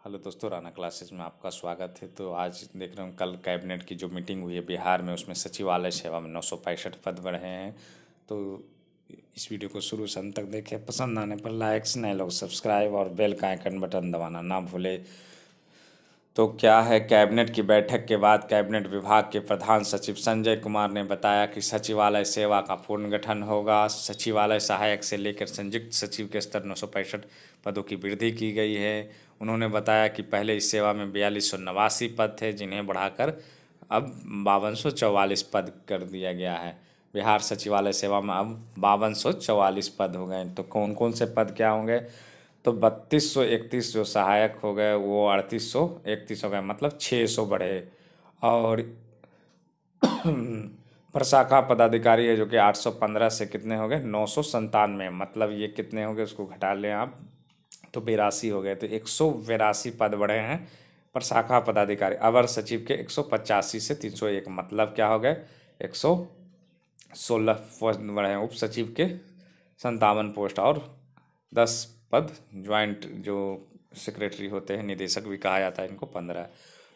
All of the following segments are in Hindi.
हेलो दोस्तों, राना क्लासेस में आपका स्वागत है। तो आज देख रहे हूँ कल कैबिनेट की जो मीटिंग हुई है बिहार में, उसमें सचिवालय सेवा में 965 पद बढ़े हैं। तो इस वीडियो को शुरू से अंत तक देखें। पसंद आने पर लाइक्स, नए लोग सब्सक्राइब और बेल का आइकन बटन दबाना ना भूले। तो क्या है, कैबिनेट की बैठक के बाद कैबिनेट विभाग के प्रधान सचिव संजय कुमार ने बताया कि सचिवालय सेवा का पुनर्गठन होगा। सचिवालय सहायक से लेकर संयुक्त सचिव के स्तर 965 पदों की वृद्धि की गई है। उन्होंने बताया कि पहले इस सेवा में 4289 पद थे, जिन्हें बढ़ाकर अब 5244 पद कर दिया गया है। बिहार सचिवालय सेवा में अब 5244 पद हो गए। तो कौन कौन से पद क्या होंगे? तो 3231 जो सहायक हो गए, वो 3831 हो गए, मतलब 600 बढ़े। और प्रशाखा पदाधिकारी है जो कि 815 से कितने हो गए, 997, मतलब ये कितने हो गए उसको घटा लें आप, तो 82 हो गए। तो 182 पद बढ़े हैं प्रशाखा पदाधिकारी। अवर सचिव के 185 से 301, मतलब क्या हो गए, 116 पद बढ़े हैं। उप सचिव के 57 पोस्ट और 10 पद ज्वाइंट जो सेक्रेटरी होते हैं, निदेशक भी कहा जाता है इनको, 15।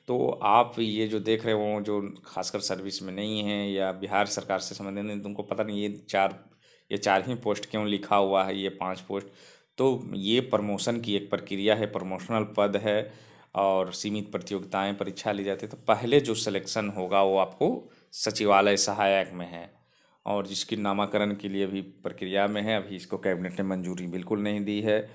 तो आप ये जो देख रहे हो, जो खासकर सर्विस में नहीं है या बिहार सरकार से संबंधित नहीं, तुमको पता नहीं ये चार ही पोस्ट क्यों लिखा हुआ है, ये 5 पोस्ट। तो ये प्रमोशन की एक प्रक्रिया है, प्रमोशनल पद है और सीमित प्रतियोगिताएं परीक्षा ली जाती है। तो पहले जो सिलेक्शन होगा वो आपको सचिवालय सहायक में है, और जिसकी नामाकरण के लिए भी प्रक्रिया में है। अभी इसको कैबिनेट ने मंजूरी बिल्कुल नहीं दी है।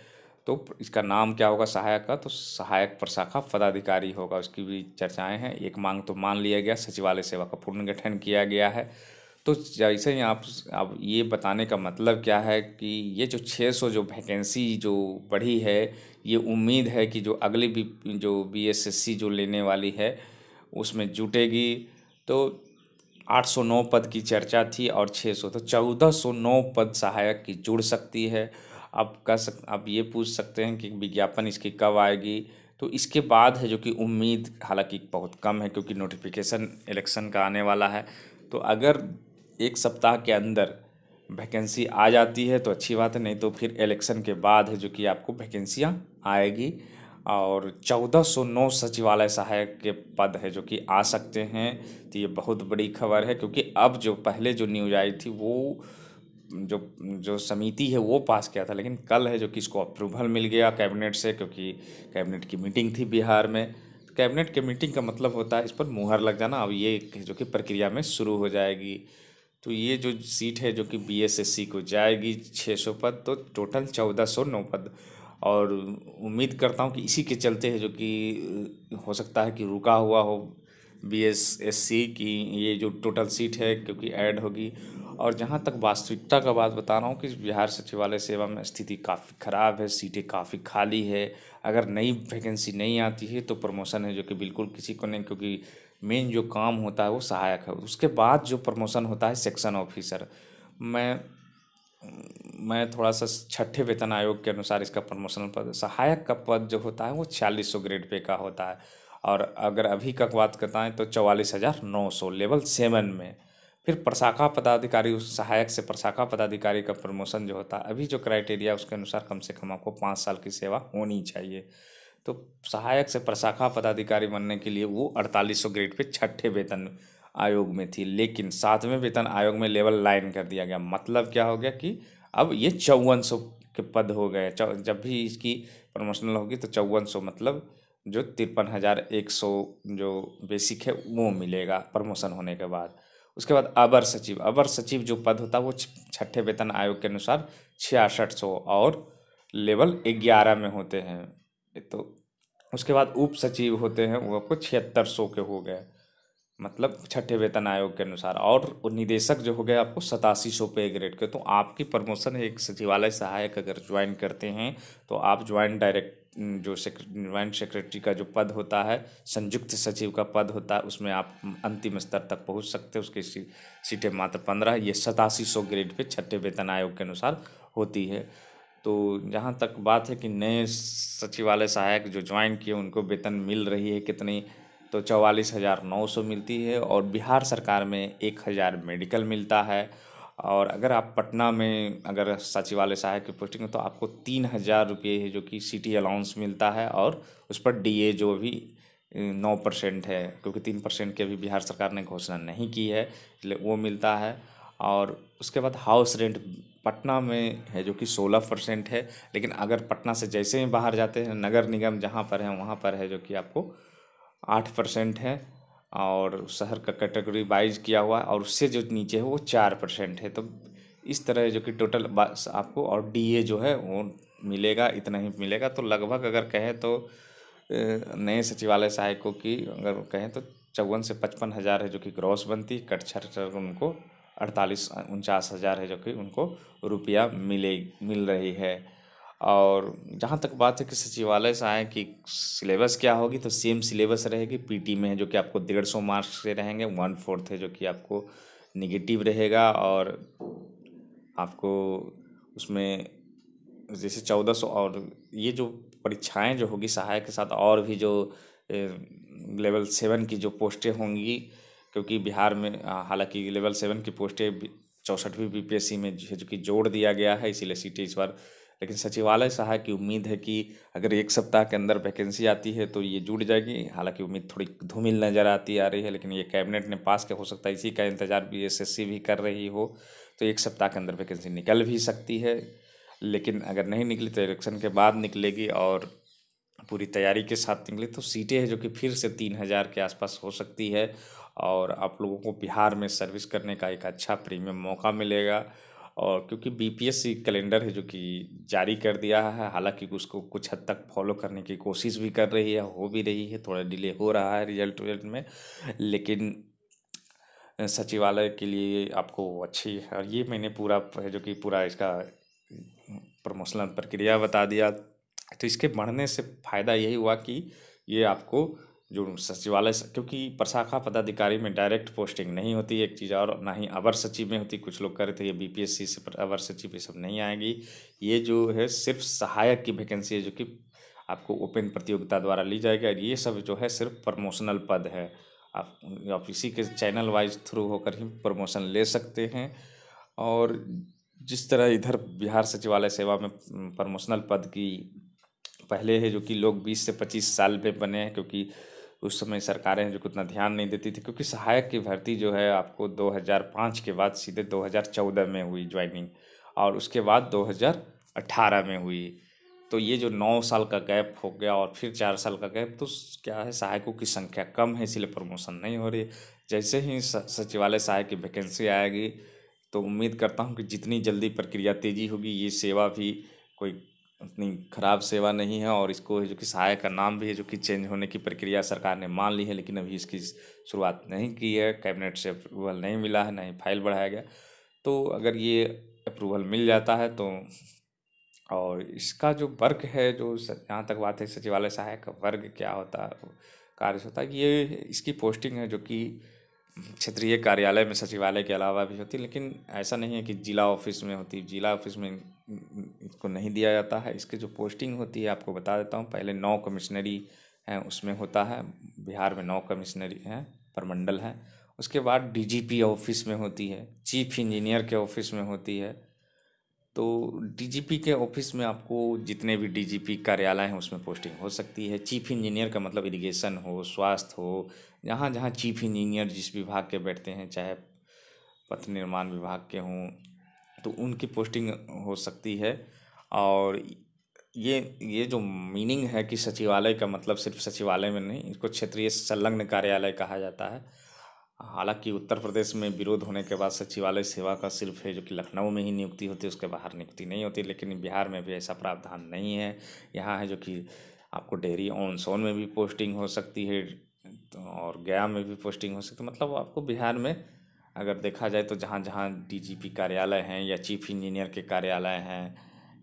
तो इसका नाम क्या होगा सहायक का? तो सहायक प्रशाखा पदाधिकारी होगा। उसकी भी चर्चाएं हैं। एक मांग तो मान लिया गया, सचिवालय सेवा का पुनर्गठन किया गया है। तो जैसे ही आप, अब ये बताने का मतलब क्या है कि ये जो 600 जो वैकेंसी जो बढ़ी है, ये उम्मीद है कि जो अगली भी जो बीएसएससी जो लेने वाली है उसमें जुटेगी। तो 809 पद की चर्चा थी और 600, तो 1409 पद सहायक की जुड़ सकती है। आप ये पूछ सकते हैं कि विज्ञापन इसकी कब आएगी? तो इसके बाद है, जो कि उम्मीद हालांकि बहुत कम है, क्योंकि नोटिफिकेशन इलेक्शन का आने वाला है। तो अगर एक सप्ताह के अंदर वैकेंसी आ जाती है तो अच्छी बात है, नहीं तो फिर इलेक्शन के बाद है जो कि आपको वैकेंसियाँ आएगी। और 1409 सचिवालय सहायक के पद है जो कि आ सकते हैं। तो ये बहुत बड़ी खबर है, क्योंकि अब जो पहले जो न्यूज आई थी वो जो जो समिति है वो पास किया था, लेकिन कल है जो कि इसको अप्रूवल मिल गया कैबिनेट से, क्योंकि कैबिनेट की मीटिंग थी बिहार में। तो कैबिनेट के मीटिंग का मतलब होता है इस पर मुहर लग जाना। अब ये जो कि प्रक्रिया में शुरू हो जाएगी। तो ये जो सीट है जो कि बीएसएससी को जाएगी 600 पद, तो टोटल 1409 पद। और उम्मीद करता हूँ कि इसी के चलते है जो कि हो सकता है कि रुका हुआ हो बीएसएससी की ये जो टोटल सीट है, क्योंकि ऐड होगी। और जहाँ तक वास्तविकता का बात बता रहा हूँ कि बिहार सचिवालय सेवा में स्थिति काफ़ी ख़राब है, सीटें काफ़ी खाली है। अगर नई वैकेंसी नहीं आती है तो प्रमोशन है जो कि बिल्कुल किसी को नहीं, क्योंकि मेन जो काम होता है वो सहायक है। उसके बाद जो प्रमोशन होता है सेक्शन ऑफिसर। मैं मैं थोड़ा सा छठे वेतन आयोग के अनुसार इसका प्रमोशनल पद, सहायक का पद जो होता है वो 4600 ग्रेड पे का होता है। और अगर अभी का बात करता है तो 44,900 लेवल 7 में। फिर प्रशाखा पदाधिकारी, उस सहायक से प्रशाखा पदाधिकारी का प्रमोशन जो होता है, अभी जो क्राइटेरिया उसके अनुसार कम से कम आपको 5 साल की सेवा होनी चाहिए। तो सहायक से प्रशाखा पदाधिकारी बनने के लिए वो 4800 ग्रेड पे छठे वेतन आयोग में थी, लेकिन 7वें वेतन आयोग में लेवल लाइन कर दिया गया। मतलब क्या हो गया कि अब ये 5400 के पद हो गए। जब भी इसकी प्रमोशनल होगी तो 5400, मतलब जो 53,100 जो बेसिक है वो मिलेगा प्रमोशन होने के बाद। उसके बाद अवर सचिव जो पद होता है वो छठे वेतन आयोग के अनुसार 6600 और लेवल 11 में होते हैं। तो उसके बाद उप सचिव होते हैं वो आपको 7600 के हो गए, मतलब छठे वेतन आयोग के अनुसार। और निदेशक जो हो गए आपको 8700 पे ग्रेड के। तो आपकी प्रमोशन है, एक सचिवालय सहायक अगर ज्वाइन करते हैं तो आप ज्वाइंट सेक्रेटरी का जो पद होता है, संयुक्त सचिव का पद होता है, उसमें आप अंतिम स्तर तक पहुंच सकते हैं। उसकी सीटें मात्र 15, ये 8700 ग्रेड पे छठे वेतन आयोग के अनुसार होती है। तो जहाँ तक बात है कि नए सचिवालय सहायक जो ज्वाइन किए उनको वेतन मिल रही है कितनी, तो 44,900 मिलती है। और बिहार सरकार में 1000 मेडिकल मिलता है। और अगर आप पटना में अगर सचिवालय सहायक की पोस्टिंग है तो आपको 3,000 रुपये है जो कि सिटी अलाउंस मिलता है, और उस पर डीए जो भी 9% है, क्योंकि 3% की अभी बिहार सरकार ने घोषणा नहीं की है, इसलिए वो मिलता है। और उसके बाद हाउस रेंट पटना में है जो कि 16% है, लेकिन अगर पटना से जैसे ही बाहर जाते हैं नगर निगम जहाँ पर है वहाँ पर है जो कि आपको 8% है, और शहर का कैटेगरी वाइज किया हुआ है, और उससे जो नीचे है वो 4% है। तो इस तरह जो कि टोटल आपको और डीए जो है वो मिलेगा, इतना ही मिलेगा। तो लगभग अगर कहें तो नए सचिवालय सहायकों की अगर कहें तो 54 से 55 हज़ार है जो कि ग्रॉस बनती, कट छट उनको 48-49 हज़ार है जो कि उनको रुपया मिल रही है। और जहाँ तक बात है कि सचिवालय सहायक की सिलेबस क्या होगी, तो सेम सिलेबस रहेगी। पीटी में है जो कि आपको 150 मार्क्स से रहेंगे, 1/4 है जो कि आपको निगेटिव रहेगा, और आपको उसमें जैसे 1400, और ये जो परीक्षाएं जो होगी सहायक के साथ और भी जो लेवल 7 की जो पोस्टें होंगी, क्योंकि बिहार में हालांकि लेवल 7 की पोस्टें 64वीं बीपीएससी में जो कि जोड़ दिया गया है, इसीलिए सीटें इस बार। लेकिन सचिवालय सहायक की उम्मीद है कि अगर 1 सप्ताह के अंदर वैकेंसी आती है तो ये जुड़ जाएगी। हालांकि उम्मीद थोड़ी धूमिल नज़र आ रही है, लेकिन ये कैबिनेट ने पास के हो सकता है, इसी का इंतजार भी एसएससी भी कर रही हो। तो 1 सप्ताह के अंदर वैकेंसी निकल भी सकती है, लेकिन अगर नहीं निकली तो इलेक्शन के बाद निकलेगी, और पूरी तैयारी के साथ निकली तो सीटें हैं जो कि फिर से 3,000 के आसपास हो सकती है, और आप लोगों को बिहार में सर्विस करने का एक अच्छा प्रीमियम मौका मिलेगा। और क्योंकि बीपीएससी कैलेंडर है जो कि जारी कर दिया है, हालांकि उसको कुछ हद तक फॉलो करने की कोशिश भी कर रही है, हो भी रही है, थोड़ा डिले हो रहा है रिजल्ट में, लेकिन सचिवालय के लिए आपको अच्छी है। और ये मैंने पूरा है जो कि पूरा इसका प्रमोशनल प्रक्रिया बता दिया। तो इसके बढ़ने से फ़ायदा यही हुआ कि ये आपको जो सचिवालय क्योंकि प्रशाखा पदाधिकारी में डायरेक्ट पोस्टिंग नहीं होती एक चीज़, और ना ही अवर सचिव में होती। कुछ लोग कह रहे थे ये बीपीएससी से अवर सचिव ये सब नहीं आएगी। ये जो है सिर्फ सहायक की वैकेंसी है जो कि आपको ओपन प्रतियोगिता द्वारा ली जाएगी, और ये सब जो है सिर्फ प्रमोशनल पद है। आप इसी के चैनल वाइज थ्रू होकर ही प्रमोशन ले सकते हैं। और जिस तरह इधर बिहार सचिवालय सेवा में प्रमोशनल पद की पहले है जो कि लोग 20 से 25 साल पे बने हैं, क्योंकि उस समय सरकारें जो कि उतना ध्यान नहीं देती थी, क्योंकि सहायक की भर्ती जो है आपको 2005 के बाद सीधे 2014 में हुई ज्वाइनिंग, और उसके बाद 2018 में हुई। तो ये जो 9 साल का गैप हो गया और फिर 4 साल का गैप, तो क्या है सहायकों की संख्या कम है, इसलिए प्रमोशन नहीं हो रही। जैसे ही सचिवालय सहायक की वैकेंसी आएगी तो उम्मीद करता हूँ कि जितनी जल्दी प्रक्रिया तेजी होगी, ये सेवा भी कोई उतनी खराब सेवा नहीं है। और इसको जो कि सहायक का नाम भी है जो कि चेंज होने की प्रक्रिया सरकार ने मान ली है, लेकिन अभी इसकी शुरुआत नहीं की है, कैबिनेट से अप्रूवल नहीं मिला है, ना ही फाइल बढ़ाया गया। तो अगर ये अप्रूवल मिल जाता है तो, और इसका जो वर्ग है, जो जहाँ तक बात है सचिवालय सहायक का वर्ग क्या होता है, कार्य होता है, ये इसकी पोस्टिंग है जो कि क्षेत्रीय कार्यालय में सचिवालय के अलावा भी होती है। लेकिन ऐसा नहीं है कि जिला ऑफिस में होती, जिला ऑफिस में इसको नहीं दिया जाता है। इसकी जो पोस्टिंग होती है आपको बता देता हूँ। पहले 9 कमिश्नरी हैं उसमें होता है, बिहार में 9 कमिश्नरी हैं, प्रमंडल हैं। उसके बाद डीजीपी ऑफिस में होती है, चीफ इंजीनियर के ऑफिस में होती है। तो डीजीपी के ऑफिस में आपको जितने भी डीजीपी कार्यालय हैं उसमें पोस्टिंग हो सकती है। चीफ इंजीनियर का मतलब इरिगेशन हो, स्वास्थ्य हो, जहाँ जहाँ चीफ इंजीनियर जिस विभाग के बैठते हैं, चाहे पथ निर्माण विभाग के हों, तो उनकी पोस्टिंग हो सकती है। और ये जो मीनिंग है कि सचिवालय का मतलब सिर्फ सचिवालय में नहीं, इसको क्षेत्रीय संलग्न कार्यालय कहा जाता है। हालांकि उत्तर प्रदेश में विरोध होने के बाद सचिवालय सेवा का सिर्फ है जो कि लखनऊ में ही नियुक्ति होती है, उसके बाहर नियुक्ति नहीं होती। लेकिन बिहार में भी ऐसा प्रावधान नहीं है। यहाँ है जो कि आपको डेहरी ऑन सोन में भी पोस्टिंग हो सकती है, और गया में भी पोस्टिंग हो सकती है। मतलब आपको बिहार में अगर देखा जाए तो जहाँ जहाँ डीजीपी कार्यालय हैं या चीफ इंजीनियर के कार्यालय हैं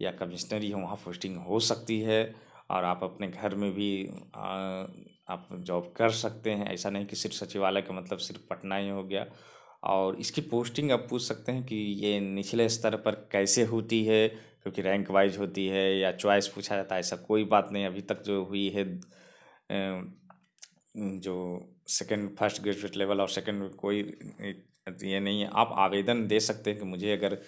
या कमिश्नरी हो, वहाँ पोस्टिंग हो सकती है। और आप अपने घर में भी आप जॉब कर सकते हैं। ऐसा नहीं कि सिर्फ सचिवालय का मतलब सिर्फ पटना ही हो गया। और इसकी पोस्टिंग आप पूछ सकते हैं कि ये निचले स्तर पर कैसे होती है, क्योंकि रैंक वाइज होती है या चॉइस पूछा जाता है, ऐसा कोई बात नहीं अभी तक जो हुई है। जो सेकंड फर्स्ट ग्रेजुएट लेवल और सेकंड कोई ये नहीं है, आप आवेदन दे सकते हैं कि मुझे अगर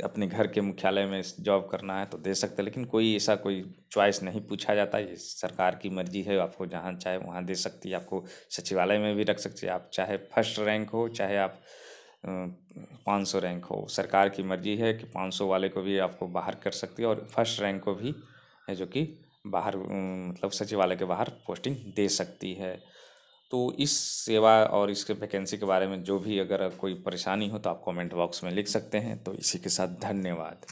अपने घर के मुख्यालय में जॉब करना है तो दे सकते हैं, लेकिन कोई ऐसा कोई चॉइस नहीं पूछा जाता। ये सरकार की मर्जी है, आपको जहाँ चाहे वहाँ दे सकती है। आपको सचिवालय में भी रख सकती है, आप चाहे फर्स्ट रैंक हो चाहे आप 500 रैंक हो। सरकार की मर्जी है कि 500 वाले को भी आपको बाहर कर सकती है और फर्स्ट रैंक को भी है जो कि बाहर मतलब सचिवालय के बाहर पोस्टिंग दे सकती है। तो इस सेवा और इसके वैकेंसी के बारे में जो भी अगर कोई परेशानी हो तो आप कमेंट बॉक्स में लिख सकते हैं। तो इसी के साथ धन्यवाद।